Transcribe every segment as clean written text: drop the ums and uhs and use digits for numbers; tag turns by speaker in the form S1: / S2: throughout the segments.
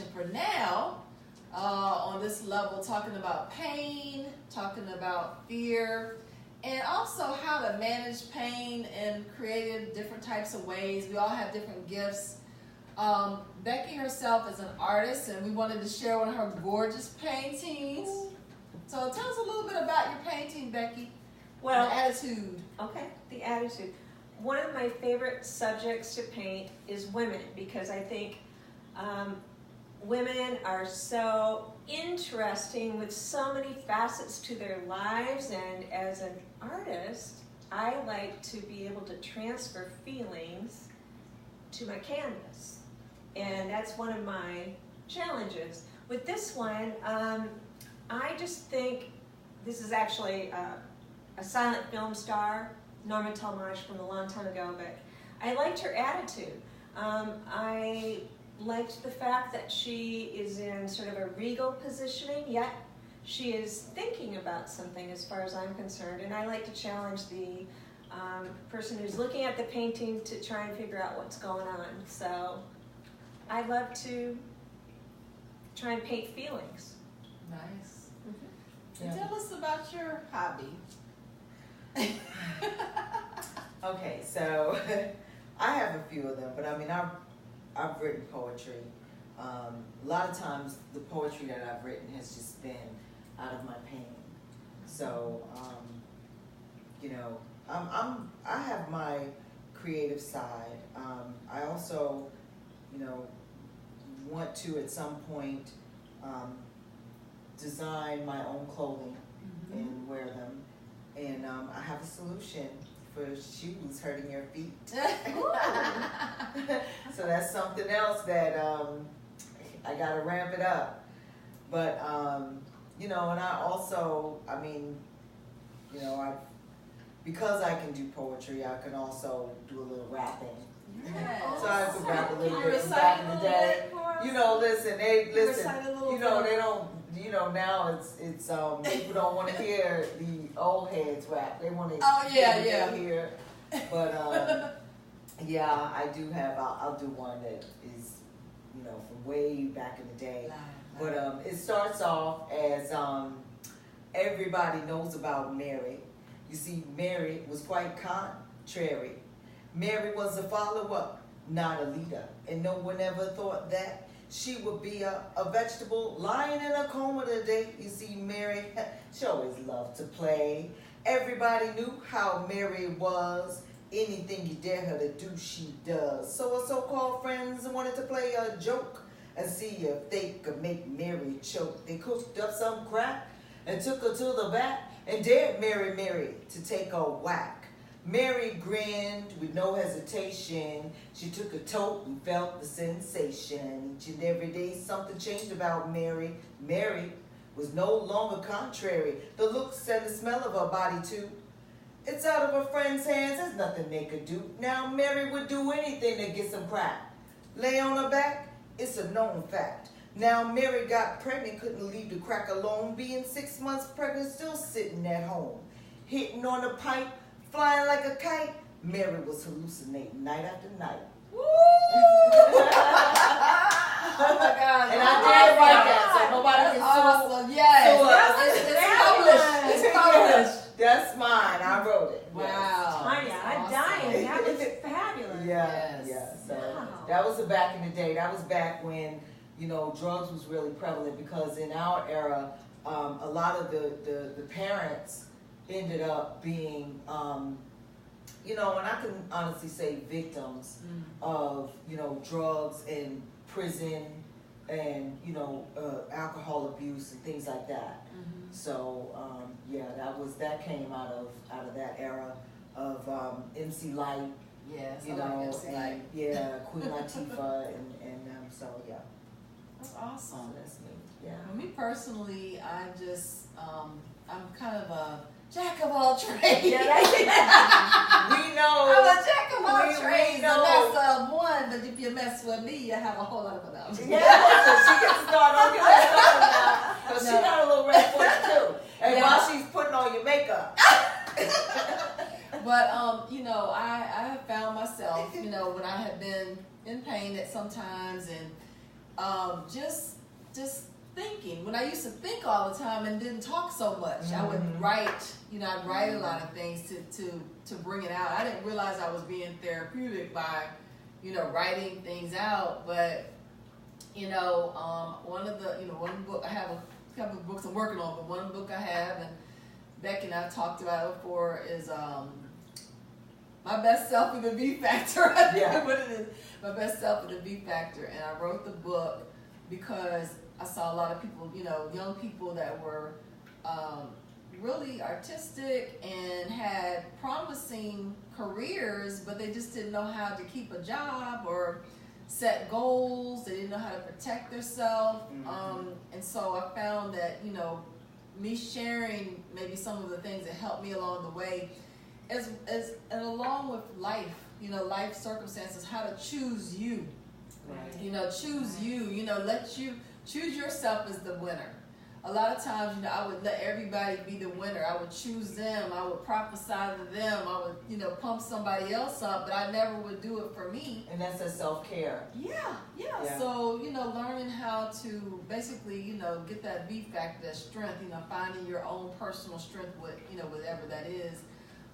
S1: for now on this level, talking about pain, talking about fear, and also how to manage pain in creative, different types of ways. We all have different gifts. Becky herself is an artist, and we wanted to share one of her gorgeous paintings. So tell us a little bit about your painting, Becky.
S2: Well,
S1: the attitude.
S2: Okay, the attitude. One of my favorite subjects to paint is women, because I think women are so interesting with so many facets to their lives, and as an artist, I like to be able to transfer feelings to my canvas, and that's one of my challenges. With this one, I just think this is actually a silent film star, Norma Talmadge, from a long time ago, but I liked her attitude. I liked the fact that she is in sort of a regal positioning, yet she is thinking about something as far as I'm concerned, and I like to challenge the person who's looking at the painting to try and figure out what's going on. So I love to try and paint feelings.
S1: Nice.
S2: Mm-hmm.
S1: Yeah. Tell us about your hobby.
S3: Okay, so I have a few of them, but I mean, I've written poetry. A lot of times, the poetry that I've written has just been out of my pain. So, you know, I have my creative side. I also, you know, want to at some point design my own clothing and wear them. And I have a solution for shoes hurting your feet. So that's something else that I gotta ramp it up. But you know, and I also, I mean, you know, because I can do poetry, I can also do a little rapping.
S1: Yes.
S3: So I could rap a little
S1: Can you
S3: bit from back in the
S1: recite a
S3: day.
S1: little bit for us?
S3: You know, listen,
S1: Recite a little
S3: you know,
S1: bit.
S3: they don't. You know, now it's people don't want to hear the old heads rap. They want to hear. But yeah, I do have. I'll do one that is, you know, from way back in the day. But it starts off as everybody knows about Mary. You see, Mary was quite contrary. Mary was a follower, not a leader, and no one ever thought that she would be a vegetable lying in a coma today. You see, Mary, she always loved to play. Everybody knew how Mary was. Anything you dare her to do, she does. So her so-called friends wanted to play a joke and see if they could make Mary choke. They cooked up some crap and took her to the vat and dared Mary to take a whack. Mary grinned with no hesitation. She took a toke and felt the sensation. Each and every day something changed about Mary. Mary was no longer contrary. The looks and the smell of her body too. It's out of her friend's hands, there's nothing they could do. Now Mary would do anything to get some crack. Lay on her back, it's a known fact. Now Mary got pregnant, couldn't leave the crack alone. Being 6 months pregnant, still sitting at home. Hitting on the pipe, flying like a kite, Mary was hallucinating night after night.
S1: Woo! Oh my God!
S3: And I did write that, so nobody can sue.
S1: Awesome. Yes, it's published.
S3: That's mine. I wrote it.
S1: Wow.
S2: Tonya, I'm dying. That was fabulous.
S3: Yeah. So that was back in the day. That was back when, you know, drugs was really prevalent, because in our era, a lot of the parents ended up being, you know, and I can honestly say victims of, you know, drugs and prison and, you know, alcohol abuse and things like that. So yeah, that came out of that era of MC Light.
S1: Yes,
S3: you
S1: I
S3: know,
S1: like MC Light.
S3: yeah, Queen Latifah, and so yeah.
S1: That's awesome.
S3: So that's me. Yeah.
S1: For me personally, I'm just I'm kind of a jack of all trades.
S3: We know.
S1: I'm a jack of all trades.
S3: We know.
S1: The master of one, but if you mess with me, you have a whole lot of them.
S3: Yeah, so she gets to start on your stuff now, because she got a little red foot too. And while she's putting on your makeup.
S1: But you know, I have found myself, you know, when I have been in pain at sometimes, and just thinking. When I used to think all the time and didn't talk so much, I would write. I'd write a lot of things to bring it out. I didn't realize I was being therapeutic by, writing things out. But one book I have a couple of books I'm working on, but one book I have, and Becky and I've talked about it before, is My Best Self with the B Factor. I think what it is. My Best Self with the B Factor. And I wrote the book because I saw a lot of people, young people that were really artistic and had promising careers, but they just didn't know how to keep a job or set goals. They didn't know how to protect themselves. And so I found that, me sharing maybe some of the things that helped me along the way, and along with life, life circumstances, how to choose you. Right. Choose you, let you choose yourself as the winner. A lot of times, I would let everybody be the winner. I would choose them. I would prophesy to them. I would, pump somebody else up, but I never would do it for me.
S3: And that's a self-care.
S1: Yeah. So, learning how to basically, get that B factor, that strength, finding your own personal strength with, whatever that is.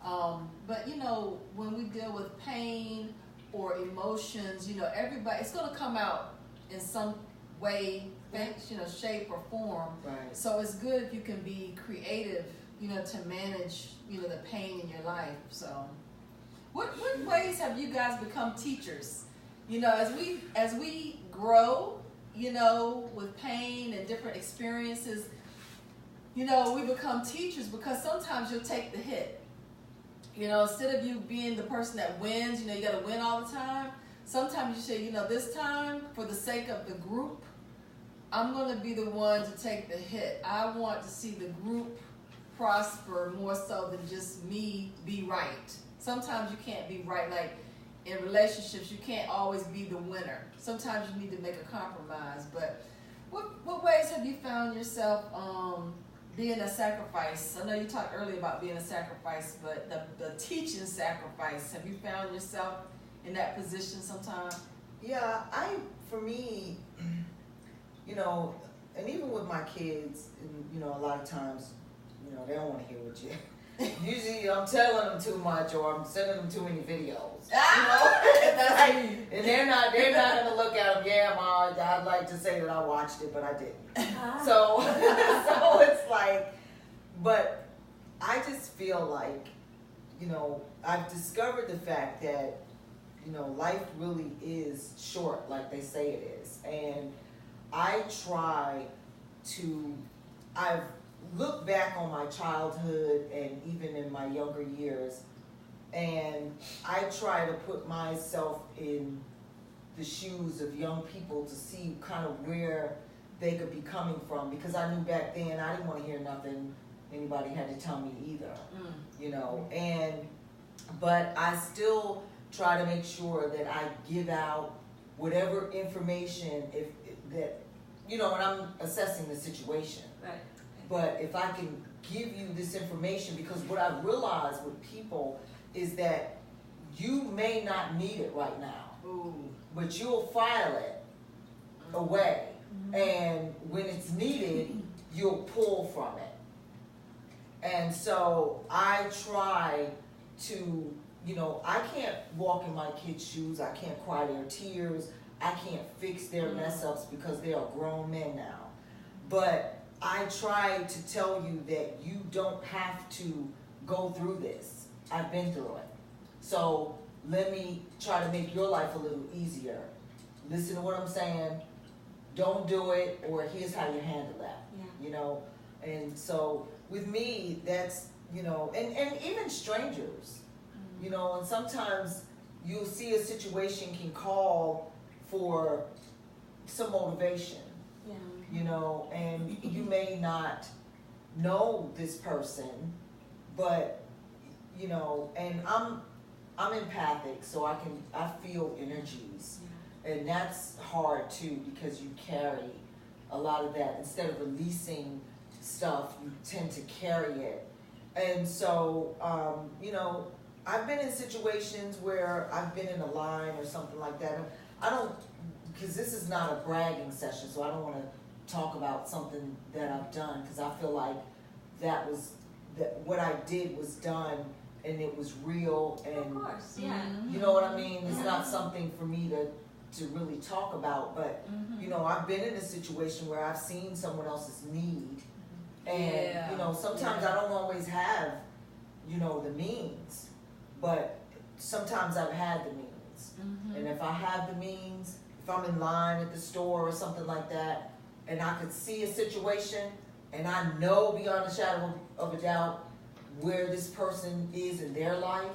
S1: But, when we deal with pain or emotions, everybody, it's going to come out in some way, shape or form. Right. So it's good if you can be creative, to manage, the pain in your life. So what ways have you guys become teachers? As we grow, with pain and different experiences, we become teachers because sometimes you'll take the hit. Instead of you being the person that wins, you got to win all the time. Sometimes you say, this time, for the sake of the group, I'm going to be the one to take the hit. I want to see the group prosper more so than just me be right. Sometimes you can't be right. Like in relationships, you can't always be the winner. Sometimes you need to make a compromise. But what ways have you found yourself being a sacrifice? I know you talked earlier about being a sacrifice, but the teaching sacrifice, have you found yourself in that position sometime?
S3: Yeah, for me, and even with my kids, and, a lot of times, they don't want to hear what you. Usually, I'm telling them too much, or I'm sending them too many videos. And they're not gonna look at them. Yeah, Ma, I'd like to say that I watched it, but I didn't. So it's like, but I just feel like, I've discovered the fact that, life really is short, like they say it is, and I've looked back on my childhood and even in my younger years, and I try to put myself in the shoes of young people to see kind of where they could be coming from, because I knew back then I didn't want to hear nothing anybody had to tell me either, but I still try to make sure that I give out whatever information when I'm assessing the situation. Right. But if I can give you this information, because what I've realized with people is that you may not need it right now, but you'll file it away. And when it's needed, you'll pull from it. And so I try to, I can't walk in my kids' shoes. I can't cry their tears. I can't fix their mess ups because they are grown men now. But I try to tell you that you don't have to go through this. I've been through it. So let me try to make your life a little easier. Listen to what I'm saying. Don't do it, or here's how you handle that. Yeah. And so with me, that's, and even strangers, and sometimes you'll see a situation can call for some motivation, and you may not know this person, but, and I'm empathic, so I feel energies, and that's hard too, because you carry a lot of that. Instead of releasing stuff, you tend to carry it. And so, I've been in situations where I've been in a line or something like that. I don't because this is not a bragging session, so I don't want to talk about something that I've done, because I feel like that what I did was done and it was real, and
S2: of course, yeah.
S3: You know what I mean? It's not something for me to really talk about, but you know, I've been in a situation where I've seen someone else's need, and you know, sometimes I don't always have, you know, the means, but sometimes I've had the means, and if I have the means, if I'm in line at the store or something like that, and I could see a situation, and I know beyond a shadow of a doubt where this person is in their life,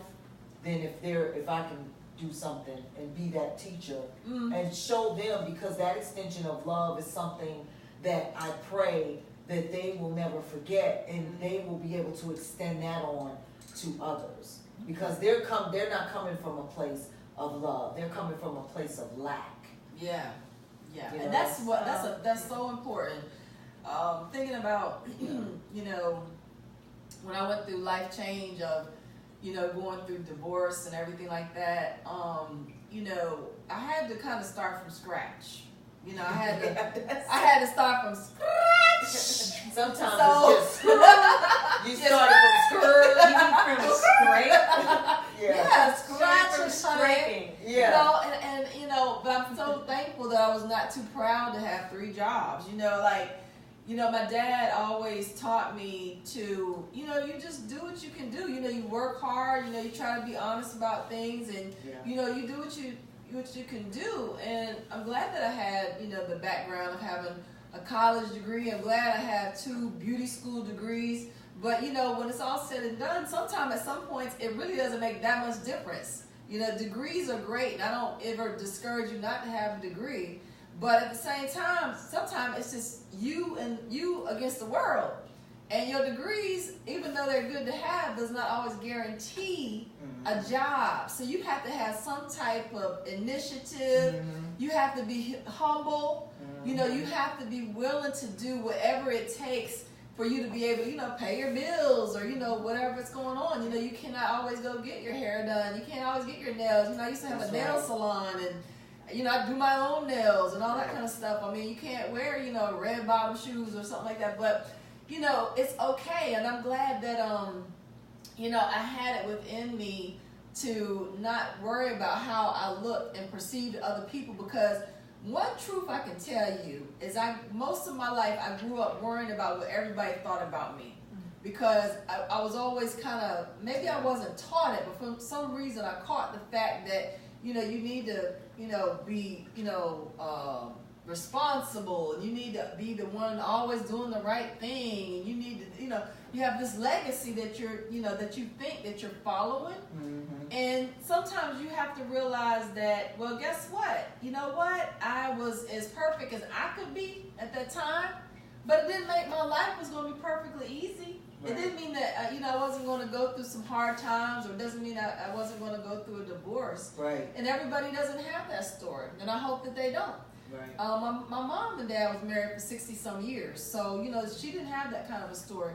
S3: then if I can do something and be that teacher and show them, because that extension of love is something that I pray that they will never forget, and they will be able to extend that on to others, because they're not coming from a place of love, they're coming from a place of lack.
S1: Yeah,
S3: You
S1: and
S3: know?
S1: that's so important. Thinking about, you know, when I went through life change of, you know, going through divorce and everything like that, you know, I had to kind of start from scratch. You know, I had to start from scratch.
S3: Sometimes
S1: So,
S3: it's just you started from scratch.
S2: Even from scrape.
S1: Yeah, scratch
S2: From
S1: and
S2: scraping.
S3: Yeah.
S1: You know, and you know, but I'm so thankful that I was not too proud to have 3 jobs. You know, like, you know, my dad always taught me to, you know, you just do what you can do. You know, you work hard. You know, you try to be honest about things, and you know, you do what you can do. And I'm glad that I had, you know, the background of having a college degree. I'm glad I have 2 beauty school degrees. But you know, when it's all said and done, sometimes at some points it really doesn't make that much difference. You know, degrees are great, and I don't ever discourage you not to have a degree. But at the same time, sometimes it's just you against the world. And your degrees, even though they're good to have, does not always guarantee a job. So you have to have some type of initiative. You have to be humble. You know, you have to be willing to do whatever it takes for you to be able to, you know, pay your bills, or, you know, whatever's going on. You know, you cannot always go get your hair done. You can't always get your nails. You know, I used to have a nail salon, and you know, I do my own nails and all that kind of stuff. I mean, you can't wear, you know, red bottom shoes or something like that, but, you know, it's okay. And I'm glad that, you know, I had it within me to not worry about how I looked and perceived to other people, because one truth I can tell you is most of my life I grew up worrying about what everybody thought about me, because I was always kind of, maybe I wasn't taught it, but for some reason I caught the fact that, you know, you need to, you know, be, you know, responsible, and you need to be the one always doing the right thing, and you need to, you know, you have this legacy that you're, you know, that you think that you're following, and sometimes you have to realize that, well, guess what? You know what? I was as perfect as I could be at that time, but it didn't make my life was going to be perfectly easy. It didn't mean that, you know, I wasn't going to go through some hard times, or it doesn't mean I wasn't going to go through a divorce.
S3: Right.
S1: And everybody doesn't have that story, and I hope that they don't.
S3: Right.
S1: My mom and dad was married for 60-some years, so, you know, she didn't have that kind of a story.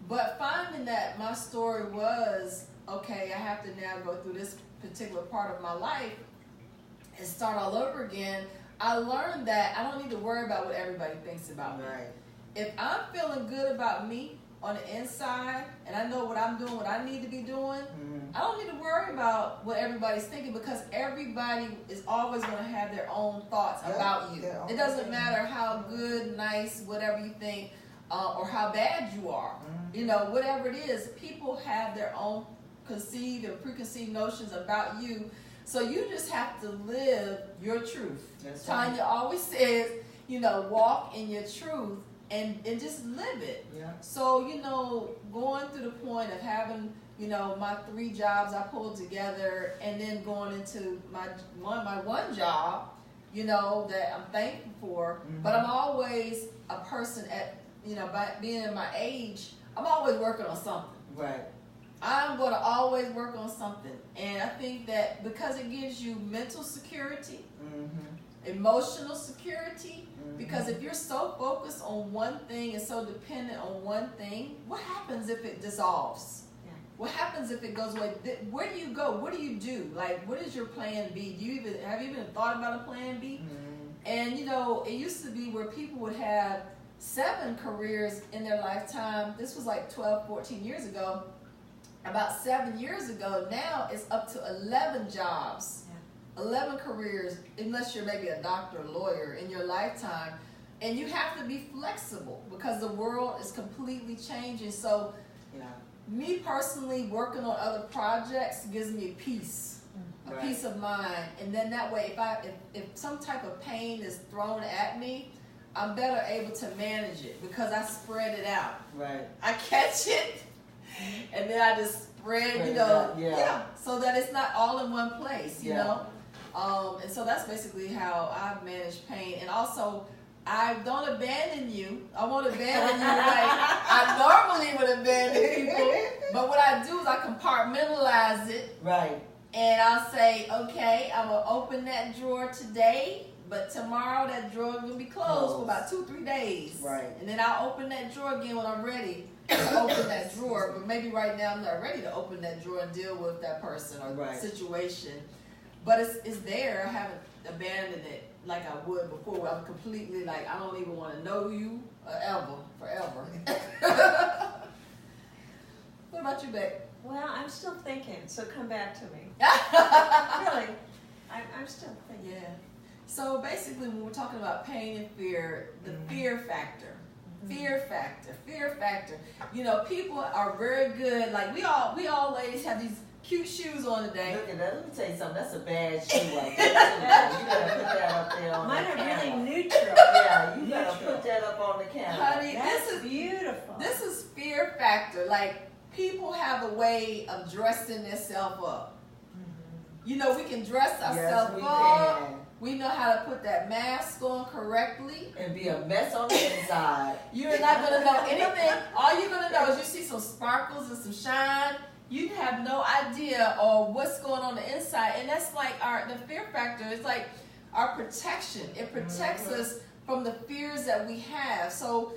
S1: But finding that my story was, okay, I have to now go through this particular part of my life and start all over again, I learned that I don't need to worry about what everybody thinks about me.
S3: Right.
S1: If I'm feeling good about me on the inside, and I know what I'm doing, what I need to be doing, I don't need to worry about what everybody's thinking, because everybody is always going to have their own thoughts about you. It doesn't matter how good, nice, whatever you think, or how bad you are. You know, whatever it is, people have their own conceived and preconceived notions about you. So you just have to live your truth. Tonya always says, you know, walk in your truth. And just live it. Yeah. So, you know, going through the point of having, you know, my 3 jobs I pulled together, and then going into my one job, you know, that I'm thankful for. But I'm always a person at, you know, by being in my age, I'm always working on something. Right. I'm going to always work on something. And I think that because it gives you mental security, emotional security, because if you're so focused on one thing and so dependent on one thing, what happens if it dissolves? What happens if it goes away? Where do you go? What do you do? Like, what is your plan B? Have you even thought about a plan B? And you know, it used to be where people would have 7 careers in their lifetime. This was like 12, 14 years ago. About 7 years ago, now it's up to 11 jobs, 11 careers, unless you're maybe a doctor or lawyer in your lifetime. And you have to be flexible because the world is completely changing. So me personally working on other projects gives me peace, a peace of mind. And then that way, if some type of pain is thrown at me, I'm better able to manage it because I spread it out.
S3: Right.
S1: I catch it, and then I just spread, you know, so that it's not all in one place, you know. And so that's basically how I manage pain. And also, I don't abandon you. I won't abandon you like I normally would abandon people. But what I do is I compartmentalize it.
S3: Right.
S1: And I'll say, okay, I'm going to open that drawer today, but tomorrow that drawer is going to be closed for about 2-3 days.
S3: Right.
S1: And then I'll open that drawer again when I'm ready to open that drawer. But maybe right now I'm not ready to open that drawer and deal with that person or situation. But it's there. I haven't abandoned it like I would before. I'm completely like, I don't even want to know you forever. What about you, Beck?
S2: Well, I'm still thinking, so come back to me. Really, I'm still thinking.
S1: Yeah. So basically, when we're talking about pain and fear, the fear factor. Fear factor. You know, people are very good. Like we all ladies have these cute shoes on today.
S3: Look at that. Let me tell you something. That's a bad shoe right there. You gotta put that up there on
S2: Mine
S3: the camera.
S2: Mine are really neutral.
S3: Yeah, you gotta put that up on the camera.
S1: Honey,
S2: this is beautiful.
S1: This is fear factor. Like, people have a way of dressing themselves up. You know, we can dress ourselves up. We know how to put that mask on correctly.
S3: And be a mess on the inside.
S1: You're not going to know anything. All you're going to know is you see some sparkles and some shine. You have no idea of what's going on the inside. And that's like the fear factor. It's like our protection. It protects us from the fears that we have. So,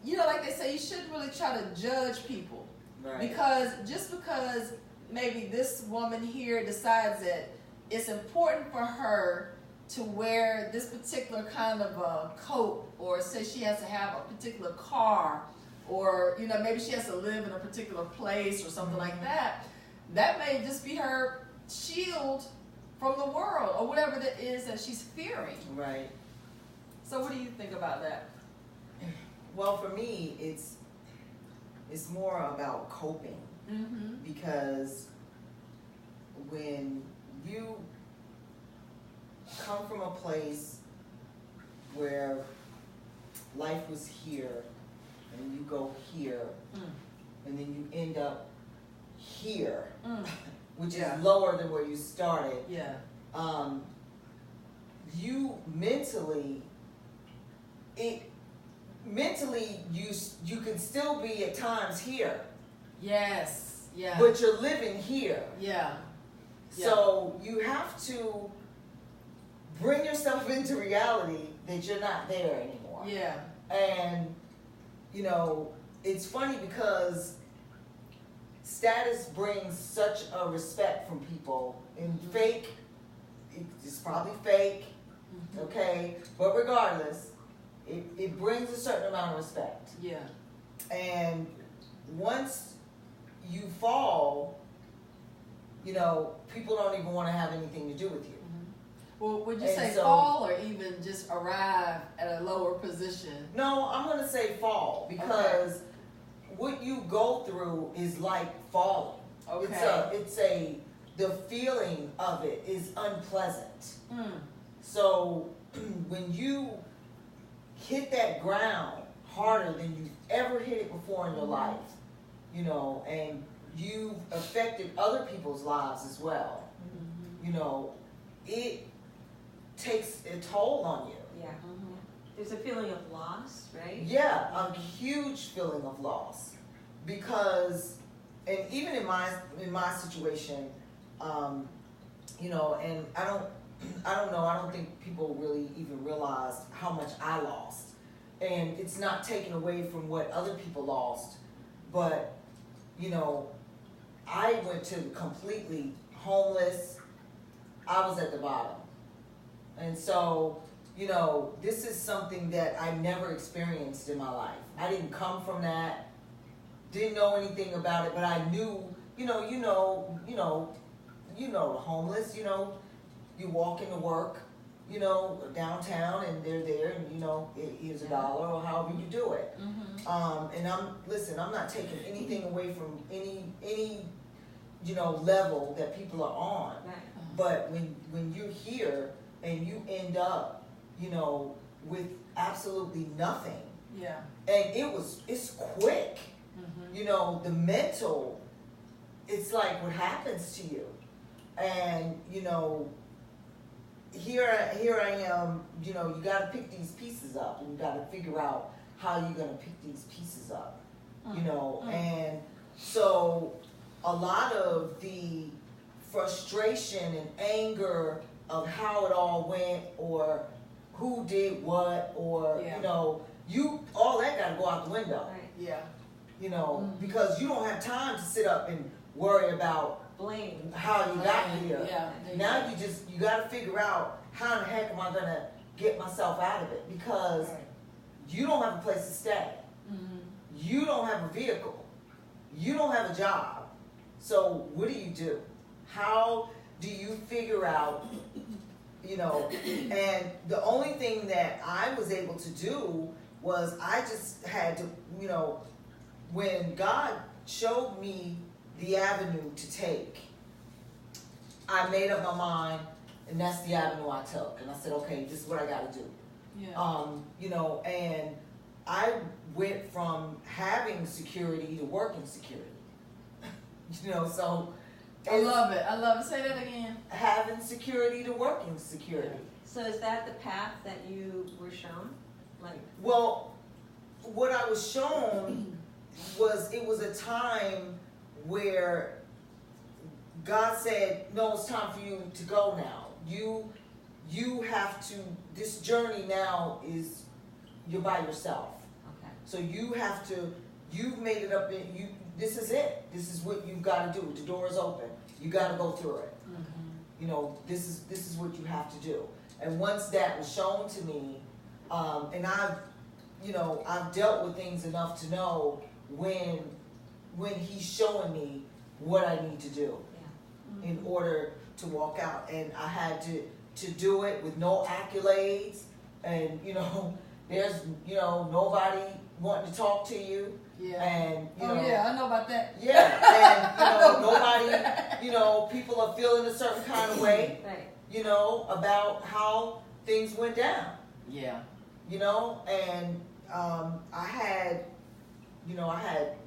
S1: you know, like they say, you shouldn't really try to judge people.
S3: Right.
S1: Because maybe this woman here decides that it's important for her to wear this particular kind of a coat, or say she has to have a particular car, or, you know, maybe she has to live in a particular place or something like that. That may just be her shield from the world or whatever that is that she's fearing.
S3: Right.
S1: So what do you think about that?
S3: Well, for me, it's more about coping. Because when you come from a place where life was here and you go here and then you end up here, which is lower than where you started, you mentally you can still be at times here.
S1: Yes. Yeah.
S3: But you're living here.
S1: Yeah.
S3: So you have to bring yourself into reality that you're not there anymore.
S1: Yeah.
S3: And, you know, it's funny because status brings such a respect from people. And fake, it's probably fake, okay? But regardless, it brings a certain amount of respect.
S1: Yeah.
S3: And once you fall, you know, people don't even want to have anything to do with you.
S1: Well, would you say fall or even just arrive at a lower position?
S3: No, I'm going to say fall because what you go through is like falling. Okay. The feeling of it is unpleasant. So when you hit that ground harder than you've ever hit it before in your life, you know, and you've affected other people's lives as well, you know, it takes a toll on you.
S2: Yeah. There's a feeling of loss, right?
S3: Yeah, a huge feeling of loss. Because, and even in my situation, you know, and I don't think people really even realized how much I lost. And it's not taken away from what other people lost, but, you know, I went to completely homeless. I was at the bottom. And so you know, this is something that I never experienced in my life. I didn't come from that, didn't know anything about it, but I knew, you know, the homeless, you know, you walk into work, you know, downtown, and they're there, and you know, here's $1 or however you do it. And I'm not taking anything away from any you know, level that people are on.
S2: Right.
S3: But when you're here and you end up, you know, with absolutely nothing, and it's quick. You know, the mental, it's like what happens to you, and you know. Here I am, you know, you got to pick these pieces up, and you got to figure out how you're going to pick these pieces up, you know. And so a lot of the frustration and anger of how it all went, or who did what, or, you know, all that got to go out the window.
S2: Right.
S3: You know, because you don't have time to sit up and worry about
S2: blame
S3: how you got here. Now
S1: you
S3: you got to figure out how in the heck am I going to get myself out of it, because you don't have a place to stay. You don't have a vehicle. You don't have a job. So what do? How do you figure out, you know, and the only thing that I was able to do was I just had to, you know, when God showed me the avenue to take, I made up my mind, and that's the avenue I took. And I said, okay, this is what I got to do. You know, and I went from having security to working security. You know, so
S1: I love it. Say that again.
S3: Having security to working security.
S2: So is that the path that you were shown? Like,
S3: well, what I was shown was, it was a time where God said, no, it's time for you to go now. You have to, this journey now is, you're by yourself.
S2: okay.
S3: So you have to, you've made it up, this is it. This is what you've got to do. The door is open. You got to go through it. You know, this is what you have to do. And once that was shown to me, and I've dealt with things enough to know when he's showing me what I need to do in order to walk out. And I had to do it with no accolades, and you know, there's, you know, nobody wanting to talk to you. And you know,
S1: I know about that.
S3: And you know, nobody, you know, people are feeling a certain kind of way, you know, about how things went down. You know, and I had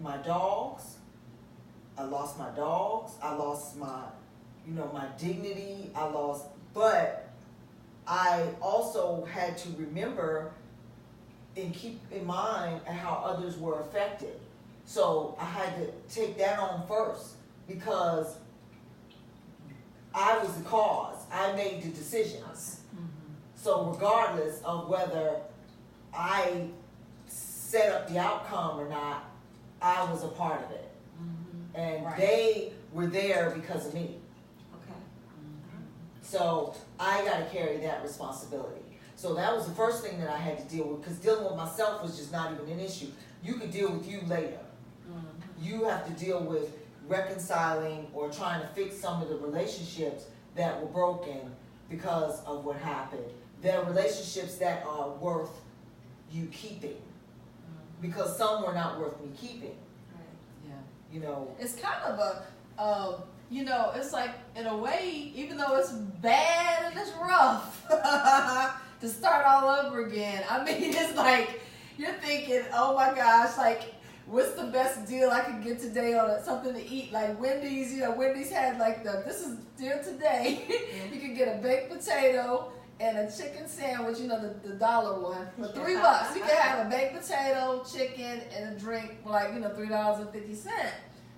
S3: my dogs. I lost my dogs. I lost my, you know, my dignity. But I also had to remember and keep in mind how others were affected. So I had to take that on first, because I was the cause. I made the decisions. So regardless of whether I set up the outcome or not, I was a part of it. And they were there because of me. So I got to carry that responsibility. So that was the first thing that I had to deal with, because dealing with myself was just not even an issue. You could deal with you later. You have to deal with reconciling or trying to fix some of the relationships that were broken because of what happened. There are relationships that are worth you keeping, because some were not worth me keeping. You know,
S1: it's kind of a you know, it's like, in a way, even though it's bad and it's rough, to start all over again. I mean, it's like, you're thinking, oh my gosh, like, what's the best deal I could get today on something to eat? Like Wendy's, you know, Wendy's had like this is deal today. You could get a baked potato and a chicken sandwich, you know, the dollar one, for $3. You can have a baked potato, chicken, and a drink for like, you know, $3.50.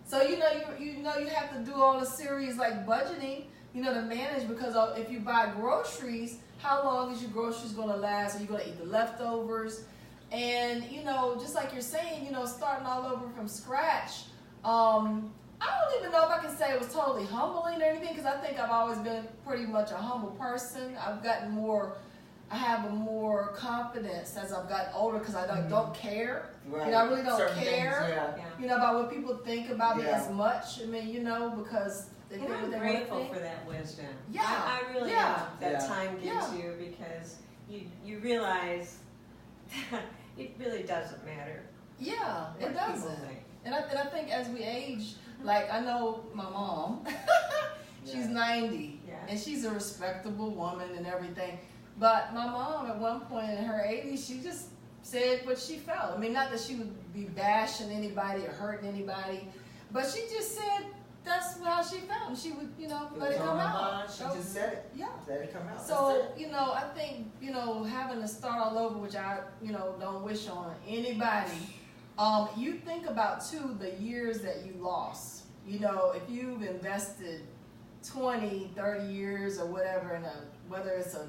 S1: So you have to do all the serious like budgeting, you know, to manage, because if you buy groceries, how long is your groceries going to last? Are you going to eat the leftovers? And you know, just like you're saying, you know, starting all over from scratch. I don't even know if I can say it was totally humbling or anything, because I think I've always been pretty much a humble person. I've gotten more I have a more confidence as I've gotten older because I don't care.
S3: Right.
S1: You know, I really don't
S3: Certain
S1: care.
S3: things,
S1: you know, about what people think about me
S3: Yeah.
S1: as much. I mean, you know, because they
S2: And
S1: think
S2: I'm
S1: what they
S2: grateful
S1: want to
S2: for that wisdom.
S1: Yeah.
S2: I really
S1: Yeah.
S2: am. That
S3: Yeah.
S2: time gives
S1: Yeah.
S2: you, because you realize it really doesn't matter
S1: Yeah,
S2: what
S1: it
S2: people
S1: doesn't.
S2: think.
S1: And I think as we age, like I know my mom, she's
S3: Yeah.
S1: 90,
S2: Yeah.
S1: and she's a respectable woman and everything. But my mom, at one point in her 80s, she just said what she felt. I mean, not that she would be bashing anybody or hurting anybody, but she just said that's how she felt, and she would, you know, let it come out.
S3: She just said it.
S1: Yeah.
S3: Let it come out.
S1: So, you know, I think, you know, having to start all over, which I, you know, don't wish on anybody, you think about, too, the years that you lost. You know, if you've invested 20, 30 years or whatever in whether it's a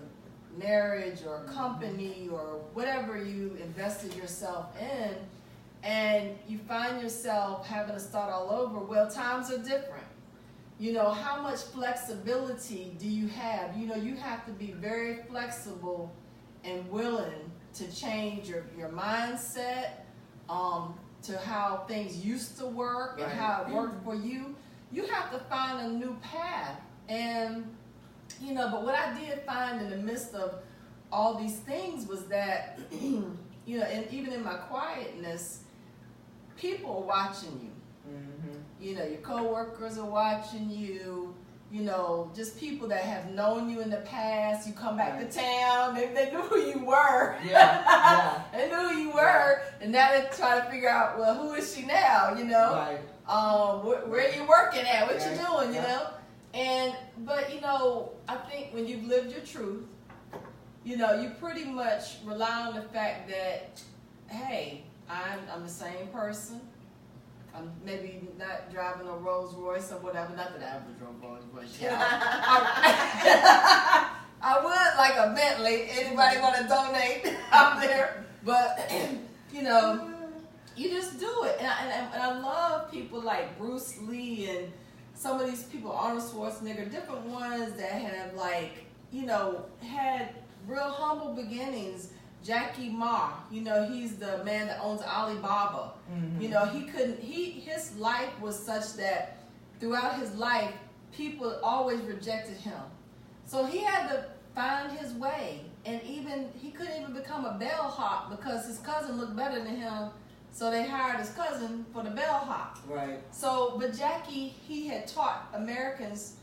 S1: marriage or a company or whatever you invested yourself in, and you find yourself having to start all over, well, times are different. You know, how much flexibility do you have? You know, you have to be very flexible and willing to change your mindset to how things used to work and how it worked for you. You have to find a new path. And, you know, but what I did find in the midst of all these things was that, you know, and even in my quietness, people are watching you. You know, your coworkers are watching you. You know, just people that have known you in the past. You come back to town, they knew who you were.
S3: Yeah.
S1: They knew who you were, and now they're trying to figure out, well, who is she now? You know, where are you working at? What you doing? You know, but you know, I think when you've lived your truth, you know, you pretty much rely on the fact that, hey, I'm the same person. I'm maybe not driving a Rolls Royce or whatever. Not that I ever drove Rolls Royce. Yeah. I would like a Bentley. Anybody want to donate out there? But you know, you just do it. And I love people like Bruce Lee and some of these people, Arnold Schwarzenegger, different ones that have, like, you know, had real humble beginnings. Jackie Ma, you know, he's the man that owns Alibaba. You know, his life was such that throughout his life, people always rejected him. So he had to find his way, and he couldn't even become a bellhop because his cousin looked better than him. So they hired his cousin for the bellhop.
S3: Right.
S1: So, but Jackie, he had taught Americans.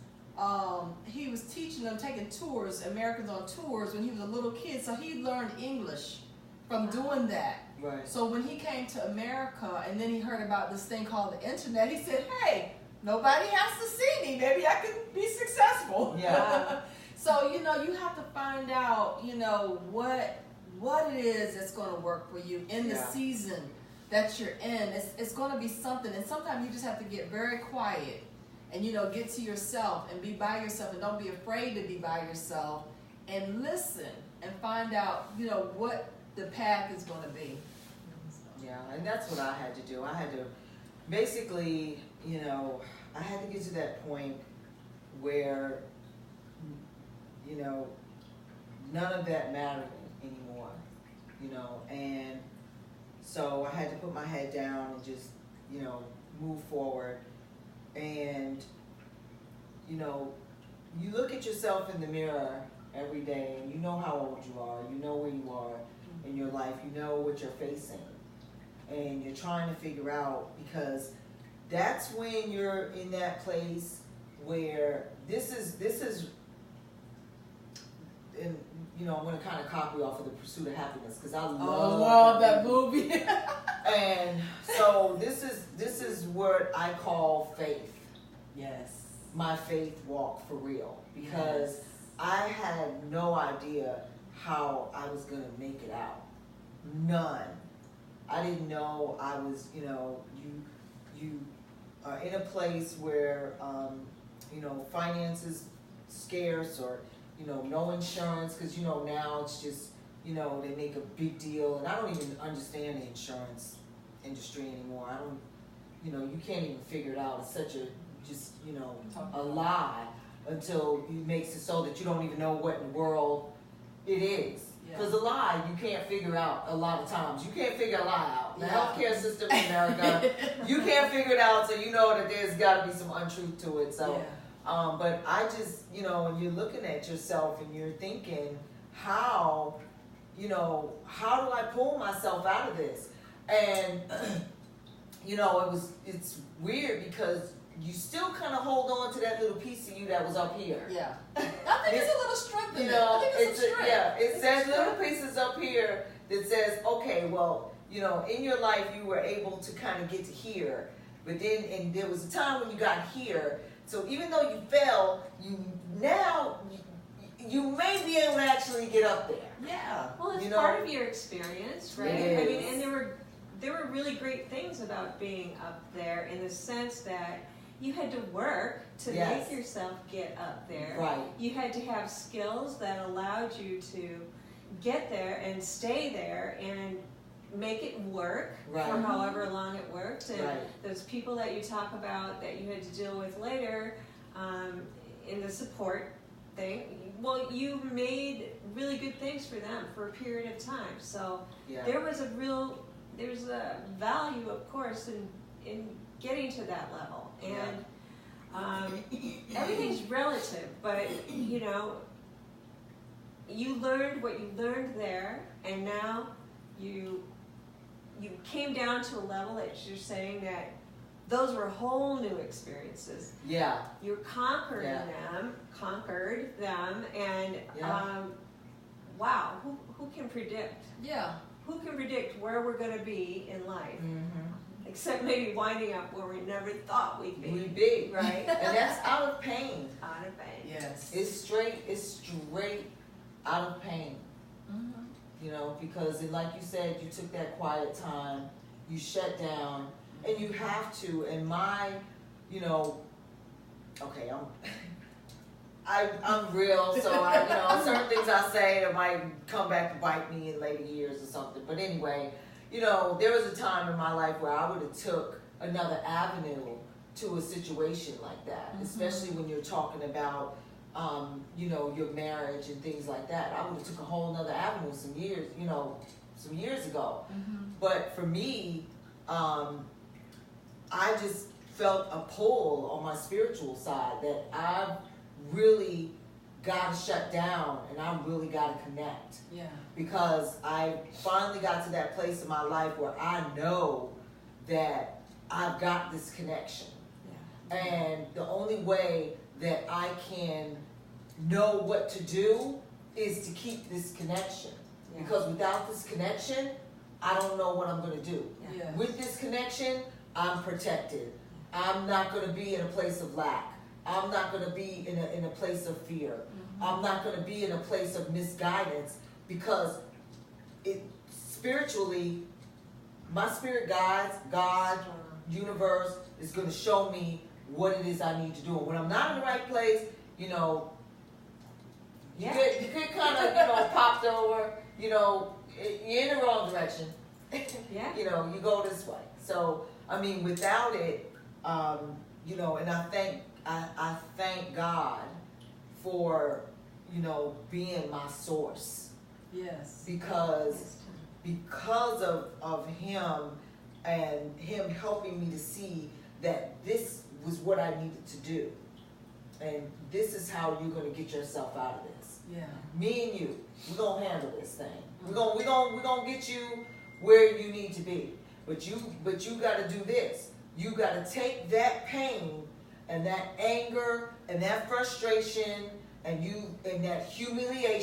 S1: He was teaching them, taking tours, Americans on tours when he was a little kid. So he learned English from doing that.
S3: Right.
S1: So when he came to America and then he heard about this thing called the internet, he said, hey, nobody has to see me. Maybe I can be successful.
S3: Yeah.
S1: So, you know, you have to find out, you know, what it is that's going to work for you in the season that you're in. It's going to be something. And sometimes you just have to get very quiet. And, you know, get to yourself and be by yourself, and don't be afraid to be by yourself, and listen and find out, you know, what the path is going to be.
S3: Yeah, and that's what I had to do. I had to basically, you know, I had to get to that point where, you know, none of that mattered anymore, you know, and so I had to put my head down and just, you know, move forward. And, you know, you look at yourself in the mirror every day and you know how old you are, you know where you are in your life, you know what you're facing. And you're trying to figure out, because that's when you're in that place where this is, and you know, I'm going to kind of copy off of The Pursuit of Happiness, because I love
S1: that movie.
S3: And so this is what I call faith.
S1: Yes.
S3: My faith walk for real, because I had no idea how I was going to make it out. None. I didn't know I was, you know, you are in a place where, you know, finances scarce, or, you know, no insurance, because, you know, now it's just, you know, they make a big deal, and I don't even understand the insurance industry anymore. I don't, you know, you can't even figure it out. It's such a, just, you know, a lie until it makes it so that you don't even know what in the world It is. Because a lie, you can't figure out a lot of times. You can't figure a lie out. The healthcare system in America, you can't figure it out, so you know that there's got to be some untruth to it. So, but I just, when you're looking at yourself and you're thinking, how do I pull myself out of this? And, it's weird because you still kind of hold on to that little piece of you that was up here.
S1: Yeah. I think it's a little strength in it. I think it's some strength.
S3: It says little pieces up here that says, okay, well, in your life you were able to kind of get to here, but then, and there was a time when you got here, so even though you fell, you may be able to actually get up there.
S1: Yeah.
S2: Well, it's part of your experience, right? I mean, and there were really great things about being up there in the sense that you had to work to make yourself get up there.
S3: Right.
S2: You had to have skills that allowed you to get there and stay there and make it work for however long it worked. And those people that you talk about that you had to deal with later in the support thing, well, you made really good things for them for a period of time. So there's a value, of course, in getting to that level. And everything's relative, but you learned what you learned there, and now you came down to a level that you're saying that those were whole new experiences.
S3: Yeah.
S2: You conquered them, and wow, who can predict?
S1: Yeah.
S2: Who can predict where we're going to be in life? Mm-hmm. Except maybe winding up where we never thought we'd be. Right?
S3: And that's out of pain.
S2: Out of pain.
S1: Yes.
S3: It's straight out of pain. Mm-hmm. Because like you said, you took that quiet time, you shut down, and you have to. And okay, I'm real, so certain things I say that might come back to bite me in later years or something. But anyway, there was a time in my life where I would have took another avenue to a situation like that, especially when you're talking about, your marriage and things like that. I would have took a whole nother avenue some years ago. Mm-hmm. But for me, I just felt a pull on my spiritual side that I've really got to shut down and I really got to connect.
S1: Yeah.
S3: Because I finally got to that place in my life where I know that I've got this connection. Yeah. And the only way that I can know what to do is to keep this connection. Yeah. Because without this connection, I don't know what I'm going to do.
S1: Yeah.
S3: With this connection, I'm protected. I'm not going to be in a place of lack. I'm not going to be in a place of fear. Mm-hmm. I'm not going to be in a place of misguidance because spiritually, my spirit guides, God, universe is going to show me what it is I need to do. And when I'm not in the right place, you get kind of, popped over, you're in the wrong direction.
S2: Yeah.
S3: You go this way. So, I mean, without it, and I thank God for, being my source.
S1: Yes.
S3: Because of him and him helping me to see that this was what I needed to do. And this is how you're going to get yourself out of this.
S1: Yeah.
S3: Me and you, we're going to handle this thing. We're going to get you where you need to be. But you got to do this. You got to take that pain and that anger and that frustration and that humiliation